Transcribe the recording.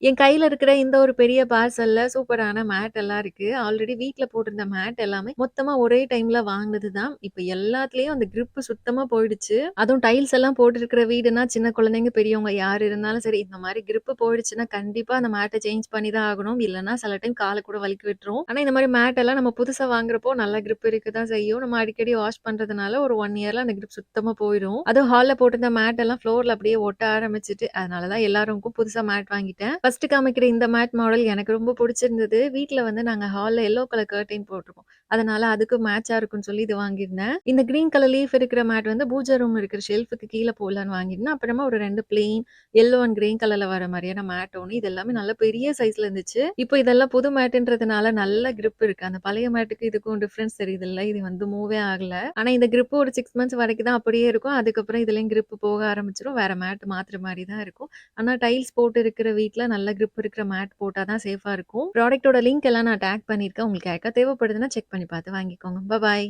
என் கையில இருக்கிற இந்த ஒரு பெரிய பார்சல்ல சூப்பரான மேட் எல்லாம் இருக்கு. ஆல்ரெடி வீட்ல போட்டிருந்த மேட் எல்லாமே மொத்தமா ஒரே டைம்ல வாங்குனது தான். இப்ப எல்லாத்துலயும் அந்த கிரிப் சுத்தமா போயிடுச்சு. அதுவும் டைல்ஸ் எல்லாம் போட்டிருக்கிற வீடுனா, சின்ன குழந்தைங்க, பெரியவங்க யார் இருந்தாலும் சரி, இந்த மாரி கிரிப் போயிடுச்சுன்னா, கண்டிப்பா அந்த மேட்ட சேஞ்ச் பண்ணி தான் ஆகணும். இல்லன்னா சில டைம் கால கூட வலிக்கி விட்டுரும். ஆனா இந்த மாரி மேட் எல்லாம் நம்ம புதுசா வாங்குறப்போ நல்ல கிரிப் இருக்க தான் செய்யும். நம்ம அடிக்கடி வாஷ் பண்றதுனால ஒரு 1 இயர்ல அந்த கிரிப் சுத்தமா போயிரும். அதுவும் ஹால்ல போட்டிருந்த மேட் எல்லாம் ஃப்ளோர்ல அப்படியே ஒட்ட ஆரம்பிச்சுட்டு, அதனால தான் எல்லாருக்கும் புதுசா மேட் வாங்கிட்டேன். ஃபர்ஸ்ட் காமிக்கிற இந்த மேட் மாடல் எனக்கு ரொம்ப புடிச்சிருந்தது. வீட்ல வந்து நாங்க ஹால்ல எல்லோ கலர் கர்டைன் போட்டிருக்கோம். அதனால அதுக்கு மேட்சா இருக்கும்னு சொல்லி இது வாங்கியிருந்தேன். இந்த கிரீன் கலர் லீஃப் இருக்கிற மேட் வந்து பூஜை ரூம் இருக்கிற ஷெல்ஃப்க்கு கீழ போடலான்னு வாங்கியிருந்தேன். அப்புறமா ஒரு 2 பிளெயின் எல்லோ அண்ட் கிரீன் கலர்ல வர மாரியான மேட் ஒண்ணு. இது எல்லாமே நல்ல பெரிய சைஸ்ல இருந்துச்சு. இப்போ இதெல்லாம் புது மேட்டுன்றதுனால நல்ல கிரிப் இருக்கு. அந்த பழைய மேட்டுக்கு இதுக்கும் டிஃபரன்ஸ் தெரியுதுல்ல. இது வந்து மூவே ஆகல. ஆனா இந்த கிரிப் ஒரு 6 மந்த்ஸ் வரைக்கும் தான் அப்படியே இருக்கும். அதுக்கப்புறம் இதுலயும் கிரிப் போக ஆரம்பிச்சுரும். வேற மேட் மாத்துற மாரி தான் இருக்கும். ஆனா டைல்ஸ் போட்டு இருக்கிற வீட்ல நல்ல கிரிப் இருக்கிற மேட் போட்டா தான் சேஃபா இருக்கும். ப்ராடக்ட்டோட லிங்க் எல்லாம் நான் டேக் பண்ணியிருக்கேன். உங்களுக்கு யாருக்கா தேவைப்படுதுன்னா செக் பண்ணி பார்த்து வாங்கிக்கோங்க. பாய்.